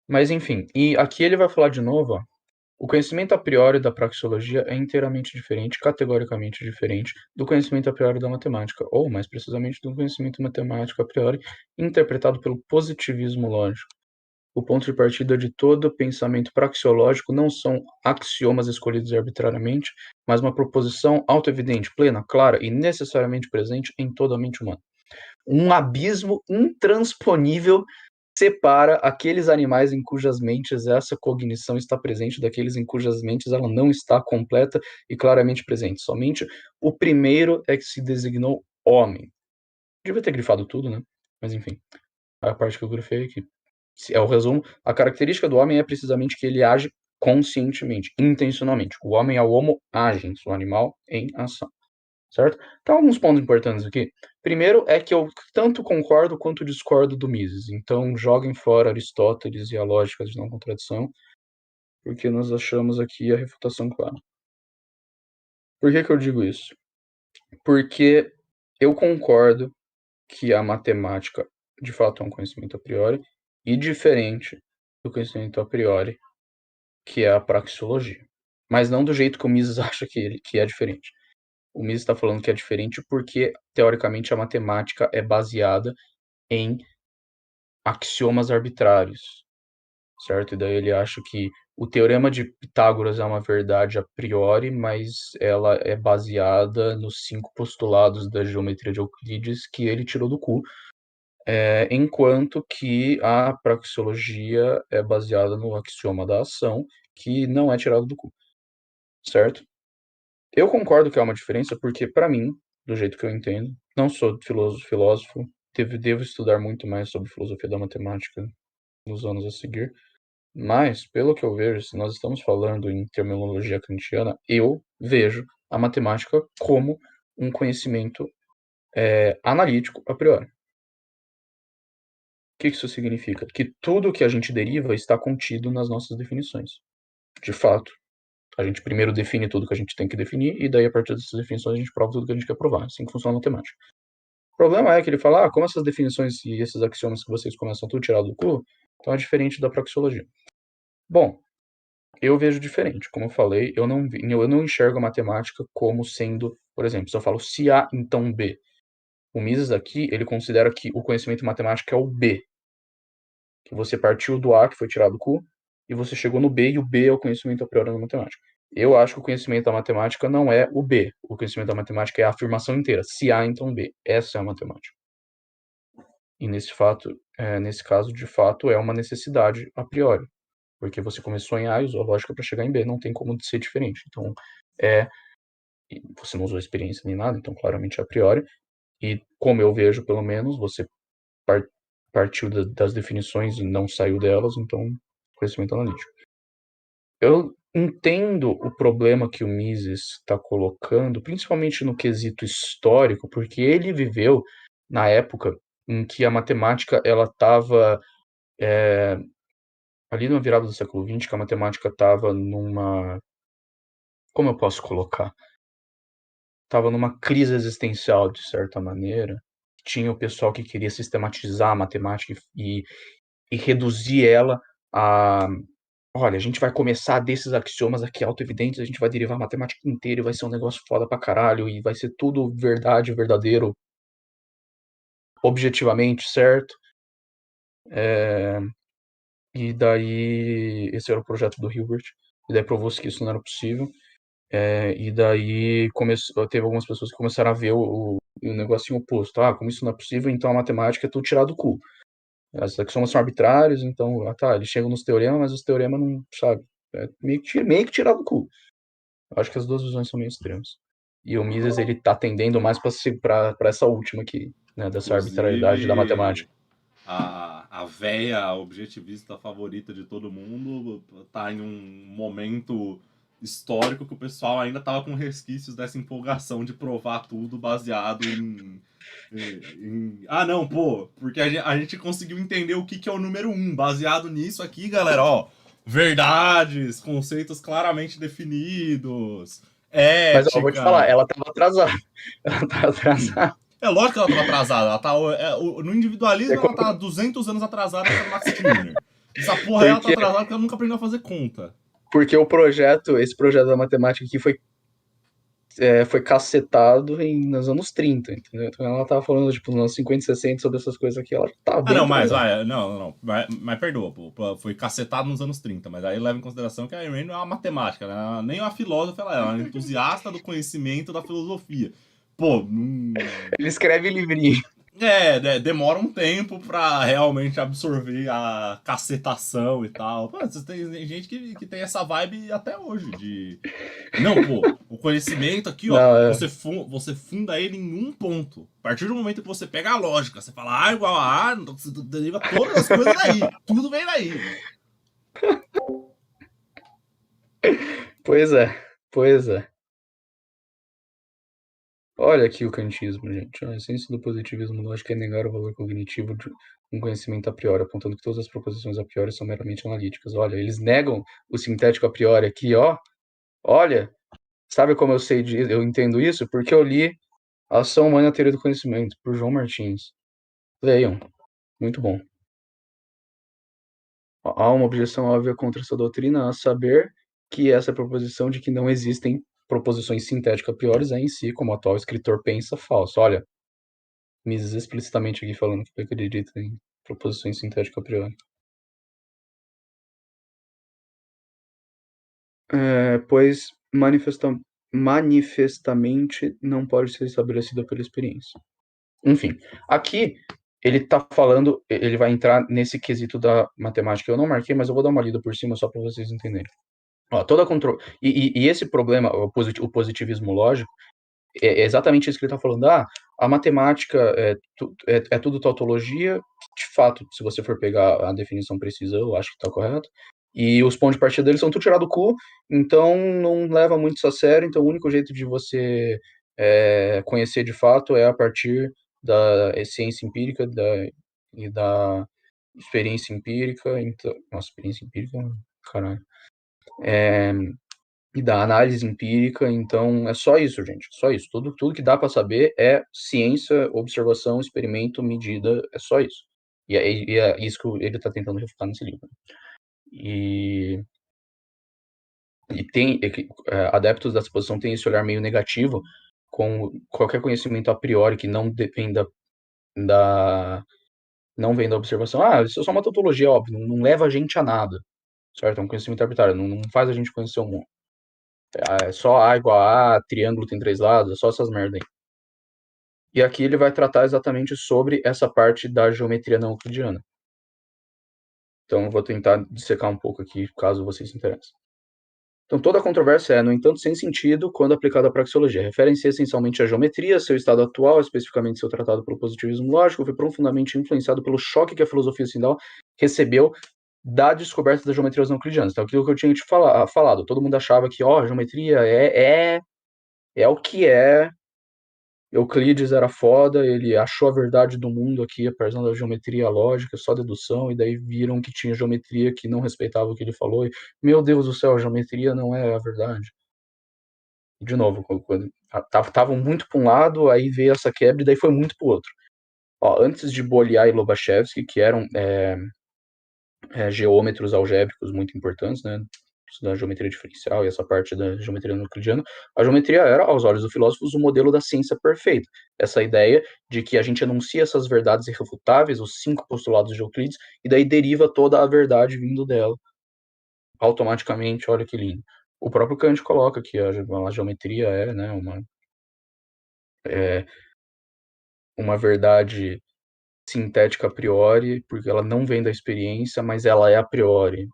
Mas enfim, e aqui ele vai falar de novo, ó, o conhecimento a priori da praxeologia é inteiramente diferente, categoricamente diferente, do conhecimento a priori da matemática, ou, mais precisamente, do conhecimento matemático a priori interpretado pelo positivismo lógico. O ponto de partida de todo pensamento praxeológico não são axiomas escolhidos arbitrariamente, mas uma proposição autoevidente, plena, clara e necessariamente presente em toda a mente humana. Um abismo intransponível separa aqueles animais em cujas mentes essa cognição está presente daqueles em cujas mentes ela não está completa e claramente presente. Somente o primeiro é que se designou homem. Devia ter grifado tudo, né? Mas enfim, a parte que eu grifei aqui é o resumo. A característica do homem é precisamente que ele age conscientemente, intencionalmente. O homem é o homo agens, o animal em ação. Certo? Então, alguns pontos importantes aqui. Primeiro é que eu tanto concordo quanto discordo do Mises. Então, joguem fora Aristóteles e a lógica de não contradição, porque nós achamos aqui a refutação clara. Por que eu digo isso? Porque eu concordo que a matemática, de fato, é um conhecimento a priori, e diferente do conhecimento a priori, que é a praxeologia. Mas não do jeito que o Mises acha que é diferente. O Mises está falando que é diferente porque, teoricamente, a matemática é baseada em axiomas arbitrários, certo? E daí ele acha que o teorema de Pitágoras é uma verdade a priori, mas ela é baseada nos 5 postulados da geometria de Euclides que ele tirou do cu, enquanto que a praxeologia é baseada no axioma da ação, que não é tirado do cu, certo? Eu concordo que há uma diferença porque, para mim, do jeito que eu entendo, não sou filósofo, devo estudar muito mais sobre filosofia da matemática nos anos a seguir, mas, pelo que eu vejo, se nós estamos falando em terminologia kantiana, eu vejo a matemática como um conhecimento analítico a priori. O que isso significa? Que tudo que a gente deriva está contido nas nossas definições. De fato, a gente primeiro define tudo que a gente tem que definir, e daí, a partir dessas definições, a gente prova tudo que a gente quer provar. Assim que funciona a matemática. O problema é que ele fala, como essas definições e esses axiomas que vocês começam tudo tirado do cu, então é diferente da praxeologia. Bom, eu vejo diferente. Como eu falei, eu não enxergo a matemática como sendo, por exemplo, se eu falo se A, então B. O Mises aqui, ele considera que o conhecimento matemático é o B. Que você partiu do A, que foi tirado do cu, e você chegou no B, e o B é o conhecimento a priori da matemática. Eu acho que o conhecimento da matemática não é o B. O conhecimento da matemática é a afirmação inteira. Se A, então B. Essa é a matemática. E nesse caso, de fato, é uma necessidade a priori. Porque você começou em A e usou a lógica para chegar em B. Não tem como ser diferente. Então, você não usou a experiência nem nada, então claramente é a priori. E como eu vejo, pelo menos, você partiu das definições e não saiu delas, então conhecimento analítico. Eu entendo o problema que o Mises está colocando, principalmente no quesito histórico, porque ele viveu na época em que a matemática ela estava ali na virada do século XX, que a matemática estava numa... Como eu posso colocar? Estava numa crise existencial, de certa maneira. Tinha o pessoal que queria sistematizar a matemática e reduzir ela a... Olha, a gente vai começar desses axiomas aqui auto-evidentes, a gente vai derivar a matemática inteira e vai ser um negócio foda pra caralho, e vai ser tudo verdade, verdadeiro, objetivamente certo. E daí, esse era o projeto do Hilbert, e daí provou-se que isso não era possível. E daí teve algumas pessoas que começaram a ver o negocinho oposto. Como isso não é possível, então a matemática é tudo tirado do cu. As axiomas são arbitrários, então, eles chegam nos teoremas, mas os teoremas não, sabe, meio que tirado do cu. Eu acho que as duas visões são meio extremas. E o Mises, ele tá tendendo mais pra essa última aqui, né, dessa arbitrariedade da Inclusive, matemática. a véia objetivista favorita de todo mundo tá em um momento histórico que o pessoal ainda tava com resquícios dessa empolgação de provar tudo baseado não, pô, porque a gente conseguiu entender o que é o número 1. Baseado nisso aqui, galera, ó, verdades, conceitos claramente definidos, Mas, ó, eu vou te falar, ética. ela tava atrasada. Ela tava atrasada. É lógico que ela tava atrasada. No individualismo, É ela como... tá 200 anos atrasada por causa do Max Stirner. Essa porra ela tá Porque, atrasada porque ela nunca aprendeu a fazer conta. porque esse projeto da matemática aqui foi cacetado nos anos 30, entendeu? Então ela tava falando, tipo, nos anos 50 e 60 sobre essas coisas aqui, ela tá Ah, bem não, mas atrasada. vai, não. Mas perdoa, pô. Foi cacetado nos anos 30, mas aí leva em consideração que a Ayn Rand não é uma matemática, né? Nem uma filósofa, ela é uma entusiasta do conhecimento da filosofia. Pô, Ele escreve livrinho. demora um tempo pra realmente absorver a cacetação e tal. Pô, tem gente que tem essa vibe até hoje, de. Não, pô, o conhecimento aqui, ó, Não, você funda ele em um ponto. A partir do momento que você pega a lógica, você fala A igual a A, então você deriva todas as coisas daí. Tudo vem daí. pois é, pois é. Olha aqui o kantismo, gente. A essência do positivismo lógico é negar o valor cognitivo de um conhecimento a priori, apontando que todas as proposições a priori são meramente analíticas. Olha, eles negam o sintético a priori aqui, ó. Olha, sabe como eu entendo isso? Porque eu li A Ação Humana e a Teoria do Conhecimento, por João Martins. Leiam, muito bom. Há uma objeção óbvia contra essa doutrina, a saber que essa proposição de que não existem proposições sintéticas a priori é em si, como o atual escritor pensa, falso. Olha, Mises explicitamente aqui falando que acredita em proposições sintéticas a priori. Pois manifestamente não pode ser estabelecida pela experiência. Enfim, aqui ele tá falando, ele vai entrar nesse quesito da matemática. Eu não marquei, mas eu vou dar uma lida por cima só para vocês entenderem. Ó, e esse problema, o positivismo lógico, é exatamente isso que ele está falando. A matemática é tudo tautologia. De fato, se você for pegar a definição precisa, eu acho que está correto. E os pontos de partida deles são tudo tirado do cu, então não leva muito isso a sério. Então, o único jeito de você conhecer de fato é a partir da ciência empírica e da experiência empírica. Então, nossa, experiência empírica, caralho. E da análise empírica, então é só isso, gente, só isso. Tudo que dá para saber é ciência, observação, experimento, medida, é só isso. E é isso que ele está tentando refutar nesse livro. E, adeptos dessa posição têm esse olhar meio negativo com qualquer conhecimento a priori que não dependa da não vem da observação. Isso é só uma tautologia, óbvio, não leva a gente a nada, certo? É um conhecimento arbitrário, não faz a gente conhecer o mundo. É só A igual a A, triângulo tem 3 lados, é só essas merda aí. E aqui ele vai tratar exatamente sobre essa parte da geometria não euclidiana. Então eu vou tentar dissecar um pouco aqui, caso vocês se interessem. Então toda a controvérsia no entanto, sem sentido quando aplicada à praxeologia. Referem-se essencialmente à geometria, seu estado atual, especificamente seu tratado pelo positivismo lógico, foi profundamente influenciado pelo choque que a filosofia ocidental recebeu da descoberta das geometrias não euclidianas. Então aquilo que eu tinha te falado, todo mundo achava que, a geometria é o que é. Euclides era foda, ele achou a verdade do mundo aqui, apesar da geometria lógica, só dedução, e daí viram que tinha geometria que não respeitava o que ele falou, e, meu Deus do céu, a geometria não é a verdade. De novo, quando estavam muito para um lado, aí veio essa quebra, e daí foi muito para o outro. Antes de Bolyai e Lobachevsky, que eram geômetros algébricos muito importantes, né, da geometria diferencial e essa parte da geometria não euclidiana, a geometria era, aos olhos dos filósofos, o modelo da ciência perfeita. Essa ideia de que a gente enuncia essas verdades irrefutáveis, os 5 postulados de Euclides, e daí deriva toda a verdade vindo dela, automaticamente, olha que lindo. O próprio Kant coloca que a geometria é, né, uma verdade sintética a priori, porque ela não vem da experiência, mas ela é a priori,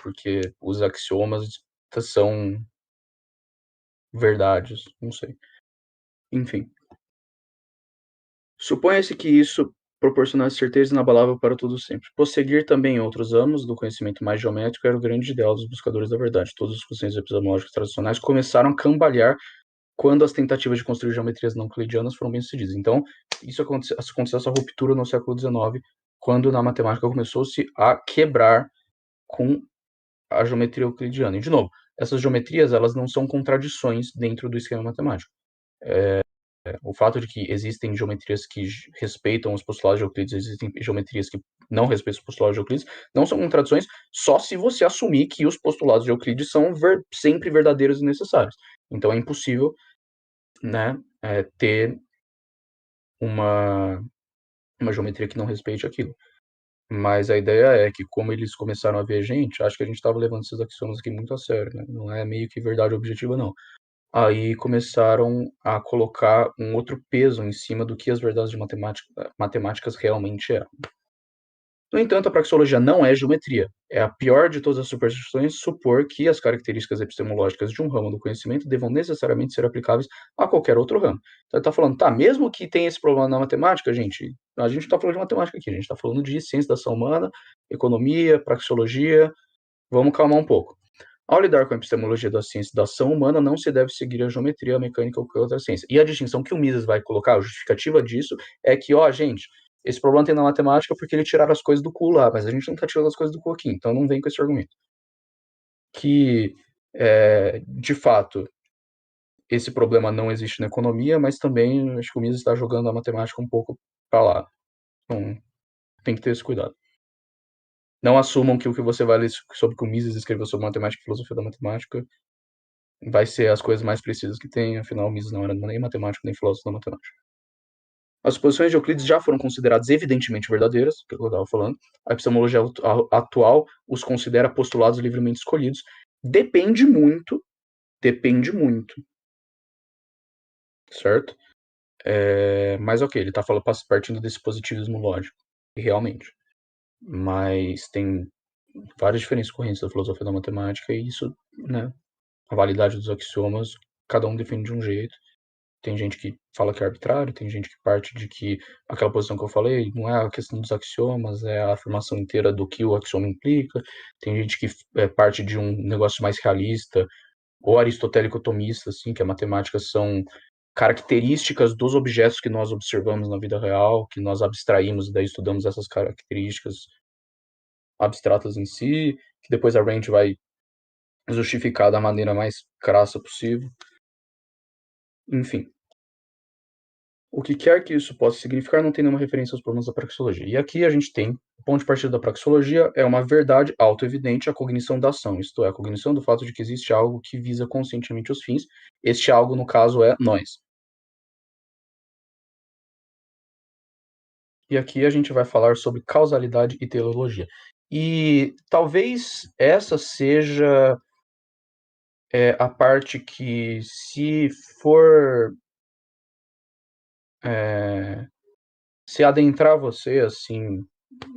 porque os axiomas são verdades, não sei. Enfim. Suponha-se que isso proporcionasse certeza inabalável para todo sempre. Prosseguir também em outros âmbitos do conhecimento mais geométrico era o grande ideal dos buscadores da verdade. Todos os conceitos epistemológicos tradicionais começaram a cambalear quando as tentativas de construir geometrias não euclidianas foram bem-sucedidas. Então, aconteceu essa ruptura no século XIX, quando na matemática começou-se a quebrar com a geometria euclidiana. E, de novo, essas geometrias elas não são contradições dentro do esquema matemático. o fato de que existem geometrias que respeitam os postulados de Euclides, existem geometrias que não respeitam os postulados de Euclides, não são contradições só se você assumir que os postulados de Euclides são sempre verdadeiros e necessários. Então é impossível, né, ter uma geometria que não respeite aquilo. Mas a ideia é que, como eles começaram a ver gente, acho que a gente estava levando esses axiomas aqui muito a sério, né? Não é meio que verdade objetiva, não. Aí começaram a colocar um outro peso em cima do que as verdades de matemáticas realmente eram. No entanto, a praxeologia não é geometria. É a pior de todas as superstições supor que as características epistemológicas de um ramo do conhecimento devam necessariamente ser aplicáveis a qualquer outro ramo. Então ele está falando, tá, mesmo que tenha esse problema na matemática, gente, a gente não está falando de matemática aqui, a gente está falando de ciência da ação humana, economia, praxeologia, vamos calmar um pouco. Ao lidar com a epistemologia da ciência da ação humana, não se deve seguir a geometria, a mecânica ou qualquer outra ciência. E a distinção que o Mises vai colocar, a justificativa disso, é que, gente, esse problema tem na matemática porque ele tiraram as coisas do cu lá, mas a gente não está tirando as coisas do cu aqui, então não vem com esse argumento. Que, de fato, esse problema não existe na economia, mas também acho que o Mises está jogando a matemática um pouco para lá. Então, tem que ter esse cuidado. Não assumam que o que você vai ler sobre o que o Mises escreveu sobre matemática e filosofia da matemática vai ser as coisas mais precisas que tem, afinal, o Mises não era nem matemático nem filósofo da matemática. As suposições de Euclides já foram consideradas evidentemente verdadeiras, que eu estava falando. A epistemologia atual os considera postulados livremente escolhidos. Depende muito, certo? Mas ok, ele está partindo desse positivismo lógico, realmente. Mas tem várias diferentes correntes da filosofia da matemática e isso, né, a validade dos axiomas, cada um defende de um jeito. Tem gente que fala que é arbitrário, tem gente que parte de que aquela posição que eu falei não é a questão dos axiomas, é a afirmação inteira do que o axioma implica. Tem gente que parte de um negócio mais realista, ou aristotélico-tomista, assim, que a matemática são características dos objetos que nós observamos na vida real, que nós abstraímos e daí estudamos essas características abstratas em si, que depois a Range vai justificar da maneira mais crassa possível. Enfim. O que quer que isso possa significar não tem nenhuma referência aos problemas da praxeologia. E aqui a gente tem, o ponto de partida da praxeologia é uma verdade autoevidente, a cognição da ação, isto é, a cognição do fato de que existe algo que visa conscientemente os fins. Este algo, no caso, é nós. E aqui a gente vai falar sobre causalidade e teleologia. E talvez essa seja a parte que, se for se adentrar você, assim,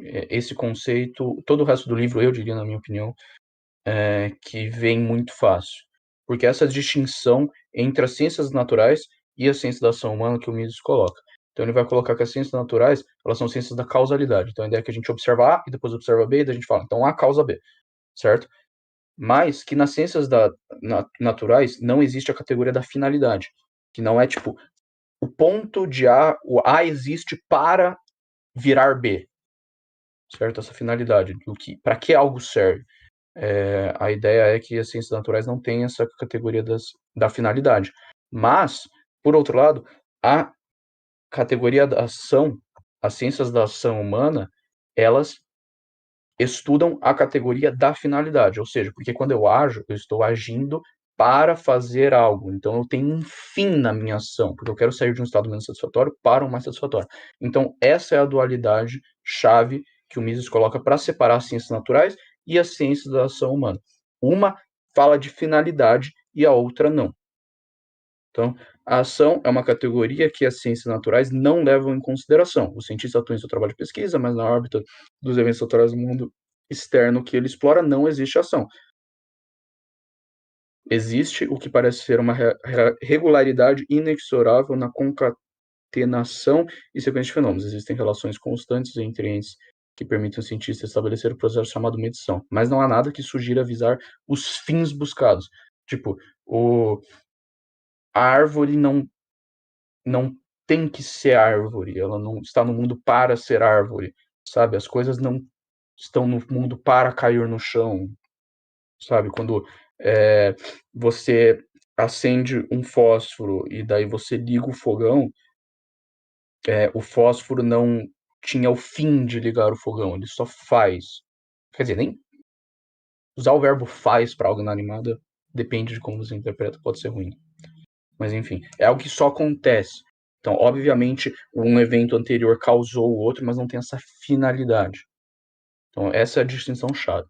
esse conceito, todo o resto do livro, eu diria, na minha opinião, que vem muito fácil. Porque essa distinção entre as ciências naturais e a ciência da ação humana que o Mises coloca. Então ele vai colocar que as ciências naturais, elas são ciências da causalidade. Então a ideia é que a gente observa A e depois observa B e daí a gente fala, então A causa B, certo? Mas que nas ciências naturais não existe a categoria da finalidade, que não é tipo, o ponto de A, o A existe para virar B, certo? Essa finalidade, para que algo serve. A ideia é que as ciências naturais não têm essa categoria da finalidade. Mas, por outro lado, a categoria da ação, as ciências da ação humana, elas estudam a categoria da finalidade, ou seja, porque quando eu ajo, eu estou agindo para fazer algo. Então eu tenho um fim na minha ação, porque eu quero sair de um estado menos satisfatório para um mais satisfatório. Então essa é a dualidade chave que o Mises coloca para separar as ciências naturais e as ciências da ação humana. Uma fala de finalidade e a outra não. Então, a ação é uma categoria que as ciências naturais não levam em consideração. Os cientistas atuam em seu trabalho de pesquisa, mas na órbita dos eventos naturais do mundo externo que ele explora não existe ação. Existe o que parece ser uma regularidade inexorável na concatenação e sequência de fenômenos. Existem relações constantes entre entes que permitem ao cientista estabelecer o processo chamado medição, mas não há nada que sugira visar os fins buscados. Tipo, a árvore não tem que ser árvore, ela não está no mundo para ser árvore, sabe? As coisas não estão no mundo para cair no chão, sabe? Quando você acende um fósforo e daí você liga o fogão, o fósforo não tinha o fim de ligar o fogão, ele só faz. Quer dizer, nem usar o verbo faz para algo inanimado depende de como você interpreta, pode ser ruim. Mas enfim, é algo que só acontece. Então, obviamente, um evento anterior causou o outro, mas não tem essa finalidade. Então, essa é a distinção chave.